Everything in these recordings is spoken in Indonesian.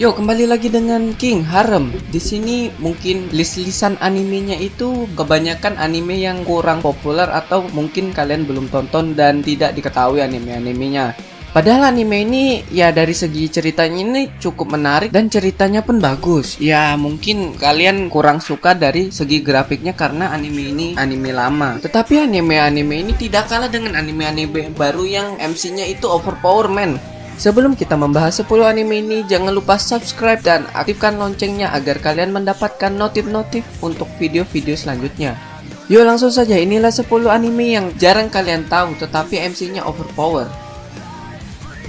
Yo, kembali lagi dengan King Harem. Di sini mungkin list-listan animenya itu kebanyakan anime yang kurang populer atau mungkin kalian belum tonton dan tidak diketahui anime-animenya. Padahal anime ini ya dari segi ceritanya ini cukup menarik dan ceritanya pun bagus. Ya mungkin kalian kurang suka dari segi grafiknya karena anime ini anime lama. Tetapi anime-anime ini tidak kalah dengan anime-anime baru yang MC-nya itu overpower, man. Sebelum kita membahas 10 anime ini, jangan lupa subscribe dan aktifkan loncengnya agar kalian mendapatkan notif-notif untuk video-video selanjutnya. Yuk langsung saja, inilah 10 anime yang jarang kalian tahu tetapi MC-nya overpower.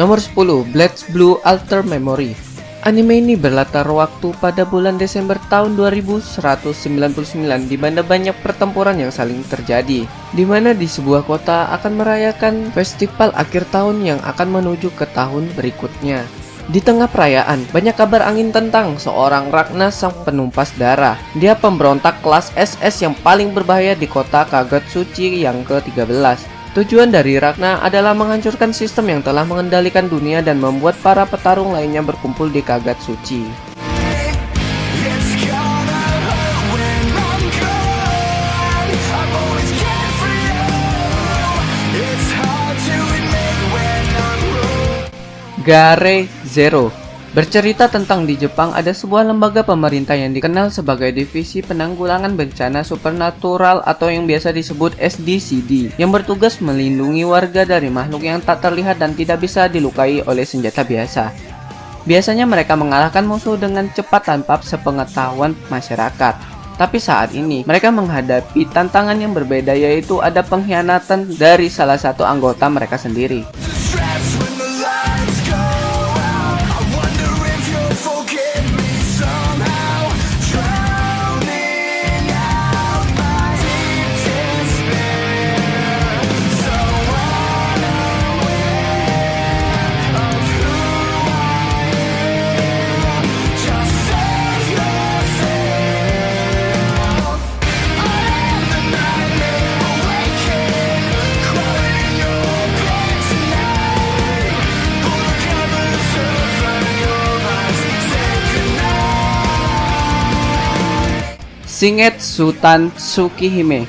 Nomor 10, BlazBlue Alter Memory. Anime ini berlatar waktu pada bulan Desember tahun 2199 di mana banyak pertempuran yang saling terjadi, di mana di sebuah kota akan merayakan festival akhir tahun yang akan menuju ke tahun berikutnya. Di tengah perayaan, banyak kabar angin tentang seorang Ragna sang penumpas darah. Dia pemberontak kelas SS yang paling berbahaya di kota Kagatsuchi yang ke-13. Tujuan dari Ragna adalah menghancurkan sistem yang telah mengendalikan dunia dan membuat para petarung lainnya berkumpul di Kagatsuchi. Gare Zero bercerita tentang di Jepang ada sebuah lembaga pemerintah yang dikenal sebagai Divisi Penanggulangan Bencana Supernatural atau yang biasa disebut SDCD, yang bertugas melindungi warga dari makhluk yang tak terlihat dan tidak bisa dilukai oleh senjata biasa. Biasanya mereka mengalahkan musuh dengan cepat tanpa sepengetahuan masyarakat. Tapi saat ini mereka menghadapi tantangan yang berbeda, yaitu ada pengkhianatan dari salah satu anggota mereka sendiri. Shingetsu Tatsukihime.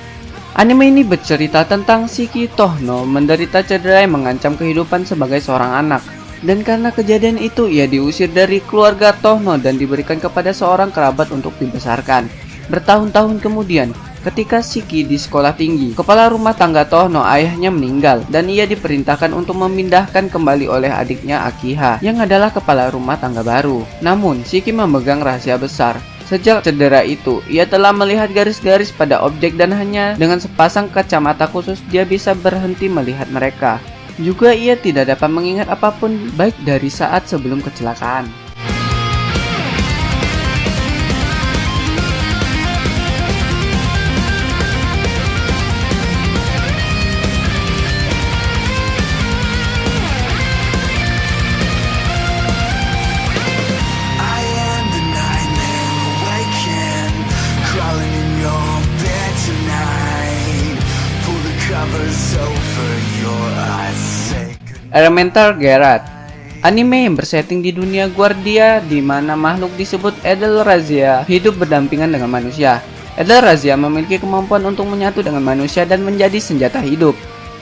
Anime ini bercerita tentang Shiki Tohno menderita cedera yang mengancam kehidupan sebagai seorang anak. Dan karena kejadian itu, ia diusir dari keluarga Tohno dan diberikan kepada seorang kerabat untuk dibesarkan. Bertahun-tahun kemudian, ketika Shiki di sekolah tinggi, kepala rumah tangga Tohno ayahnya meninggal dan ia diperintahkan untuk memindahkan kembali oleh adiknya Akiha yang adalah kepala rumah tangga baru. Namun, Shiki memegang rahasia besar. Sejak cedera itu, ia telah melihat garis-garis pada objek dan hanya dengan sepasang kacamata khusus dia bisa berhenti melihat mereka. Juga ia tidak dapat mengingat apapun baik dari saat sebelum kecelakaan. Elemental Geralt, anime yang bersetting di dunia Guardia di mana makhluk disebut Edelrazia hidup berdampingan dengan manusia. Edelrazia memiliki kemampuan untuk menyatu dengan manusia dan menjadi senjata hidup.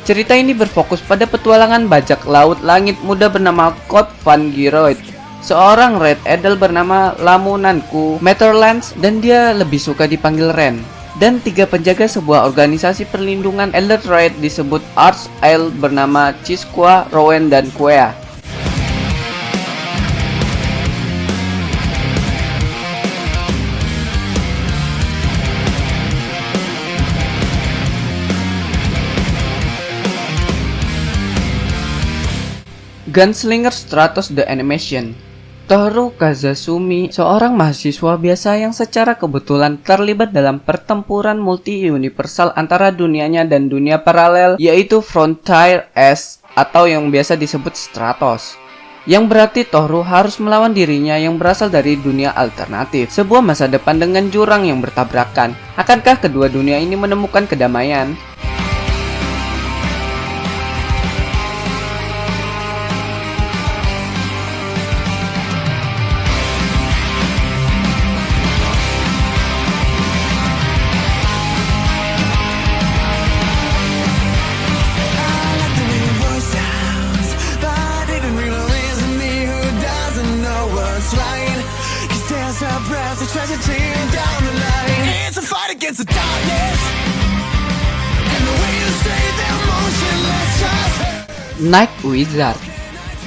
Cerita ini berfokus pada petualangan bajak laut langit muda bernama Code Van Giroid, seorang Red Edel bernama Lamunanku Meterlands dan dia lebih suka dipanggil Ren. Dan 3 penjaga sebuah organisasi perlindungan Elder Raid disebut Arch Isle bernama Chisqua, Rowan, dan Quea. Gunslinger Stratos The Animation. Toru Kazasumi, seorang mahasiswa biasa yang secara kebetulan terlibat dalam pertempuran multi-universal antara dunianya dan dunia paralel, yaitu Frontier S atau yang biasa disebut Stratos. Yang berarti Toru harus melawan dirinya yang berasal dari dunia alternatif, sebuah masa depan dengan jurang yang bertabrakan. Akankah kedua dunia ini menemukan kedamaian? against the darkness, and the way you stay there motionless just Night Wizard.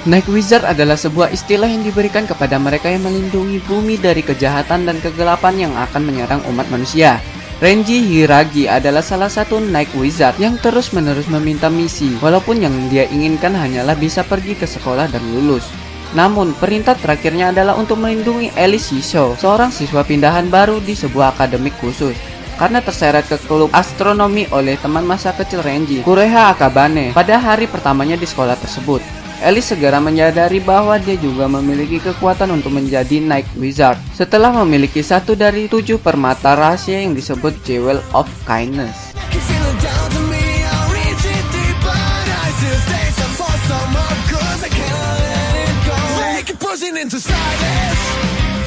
Night Wizard adalah sebuah istilah yang diberikan kepada mereka yang melindungi bumi dari kejahatan dan kegelapan yang akan menyerang umat manusia. Renji Hiragi adalah salah satu Night Wizard yang terus-menerus meminta misi, walaupun yang dia inginkan hanyalah bisa pergi ke sekolah dan lulus. Namun, perintah terakhirnya adalah untuk melindungi Alice Shisho, seorang siswa pindahan baru di sebuah akademik khusus. Karena terseret ke klub astronomi oleh teman masa kecil Renji, Kureha Akabane, pada hari pertamanya di sekolah tersebut. Alice segera menyadari bahwa dia juga memiliki kekuatan untuk menjadi Night Wizard setelah memiliki satu dari 7 permata rahasia yang disebut Jewel of Kindness. keep feeling down to me. I'll reach it deep, but I still stay some for some more, 'cause I cannot let it go. They keep pushing into silence.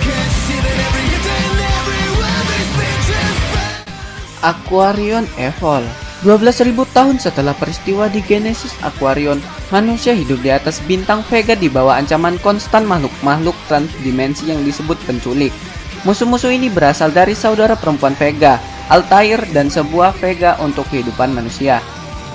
Can't you see that every hit and every word they speak just Aquarion Evol. 12.000 tahun setelah peristiwa di Genesis Aquarion, manusia hidup di atas bintang Vega di bawah ancaman konstan makhluk-makhluk transdimensi yang disebut penculik. Musuh-musuh ini berasal dari saudara perempuan Vega, Altair, dan sebuah Vega untuk kehidupan manusia.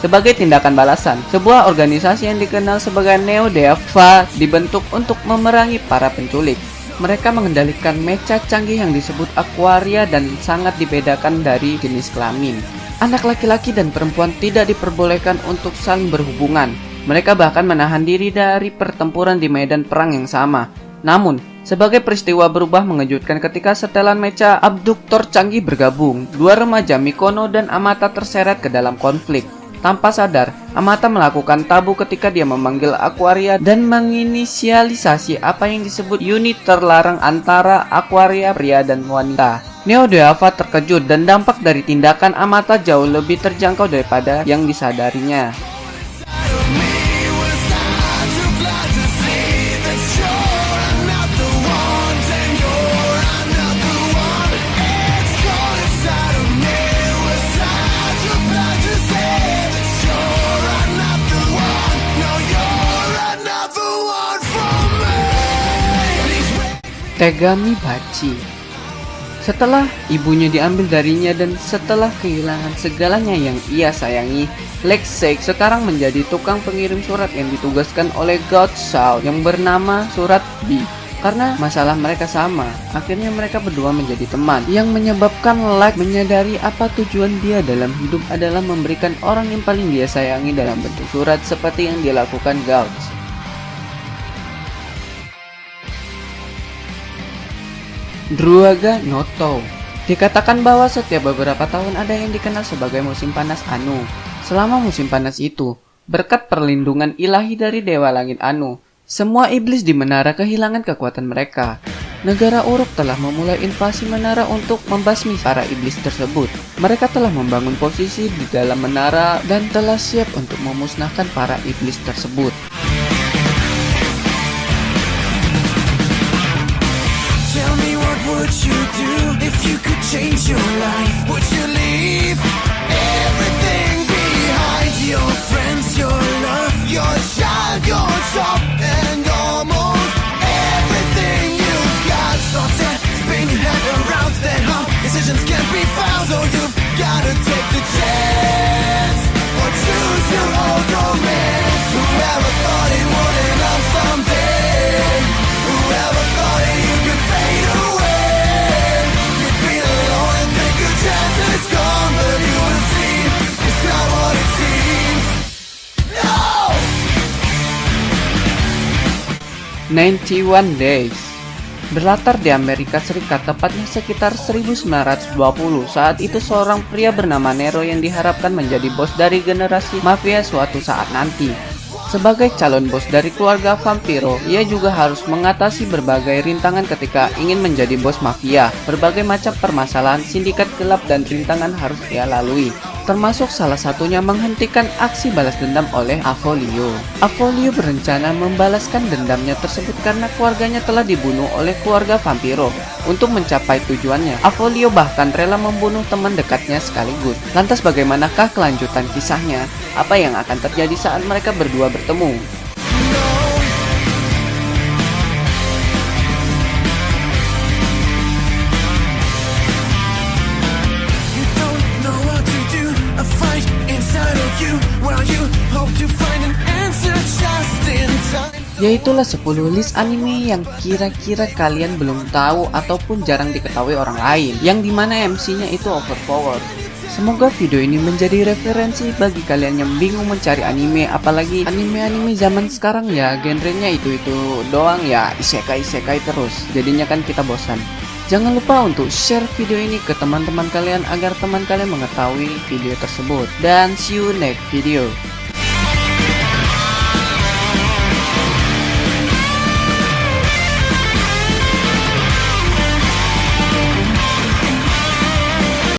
Sebagai tindakan balasan, sebuah organisasi yang dikenal sebagai Neo Deava dibentuk untuk memerangi para penculik. Mereka mengendalikan mecha canggih yang disebut Aquaria dan sangat dibedakan dari jenis kelamin. Anak laki-laki dan perempuan tidak diperbolehkan untuk saling berhubungan. Mereka bahkan menahan diri dari pertempuran di medan perang yang sama. Namun, sebagai peristiwa berubah mengejutkan ketika setelan mecha abduktor canggih bergabung, dua remaja Mikono dan Amata terseret ke dalam konflik. Tanpa sadar, Amata melakukan tabu ketika dia memanggil Aquaria dan menginisialisasi apa yang disebut unit terlarang antara Aquaria pria dan wanita. Neo Deava terkejut dan dampak dari tindakan Amata jauh lebih terjangkau daripada yang disadarinya. Tegami Bachi. Setelah ibunya diambil darinya dan setelah kehilangan segalanya yang ia sayangi, Lexei sekarang menjadi tukang pengirim surat yang ditugaskan oleh God Shao yang bernama Surat B. Karena masalah mereka sama, akhirnya mereka berdua menjadi teman, yang menyebabkan Lex menyadari apa tujuan dia dalam hidup adalah memberikan orang yang paling dia sayangi dalam bentuk surat seperti yang dilakukan Gauch. Druaga Noto. Dikatakan bahwa setiap beberapa tahun ada yang dikenal sebagai musim panas Anu. Selama musim panas itu, berkat perlindungan ilahi dari Dewa Langit Anu, semua iblis di menara kehilangan kekuatan mereka. Negara Uruk telah memulai invasi menara untuk membasmi para iblis tersebut. Mereka telah membangun posisi di dalam menara dan telah siap untuk memusnahkan para iblis tersebut. tell me what would you do if you could change your life? Would you leave everything behind? Your friends, your love, your child, your job, and almost everything you've got. Stop that, spin your head around that, decisions can't be found, so you've gotta take the chance or choose your own romance. Whoever thought it would end up someday? Whoever thought it you could fade away? You feel alone and think your chance is gone, but you will see it's not what it seems. No! 91 Days. Berlatar di Amerika Serikat, tepatnya sekitar 1920. Saat itu seorang pria bernama Nero yang diharapkan menjadi bos dari generasi mafia suatu saat nanti. Sebagai calon bos dari keluarga vampiro, ia juga harus mengatasi berbagai rintangan ketika ingin menjadi bos mafia. Berbagai macam permasalahan, sindikat gelap, dan rintangan harus ia lalui. Termasuk salah satunya menghentikan aksi balas dendam oleh Avolio. Avolio berencana membalaskan dendamnya tersebut karena keluarganya telah dibunuh oleh keluarga vampiro. Untuk mencapai tujuannya, Avolio bahkan rela membunuh teman dekatnya sekaligus. Lantas bagaimanakah kelanjutan kisahnya? Apa yang akan terjadi saat mereka berdua bertemu? Yaitulah 10 list anime yang kira-kira kalian belum tahu ataupun jarang diketahui orang lain, yang dimana MC-nya itu overpower. Semoga video ini menjadi referensi bagi kalian yang bingung mencari anime, apalagi anime-anime zaman sekarang ya genrenya itu doang ya, isekai terus. Jadinya kan kita bosan. Jangan lupa untuk share video ini ke teman-teman kalian agar teman kalian mengetahui video tersebut. Dan see you next video.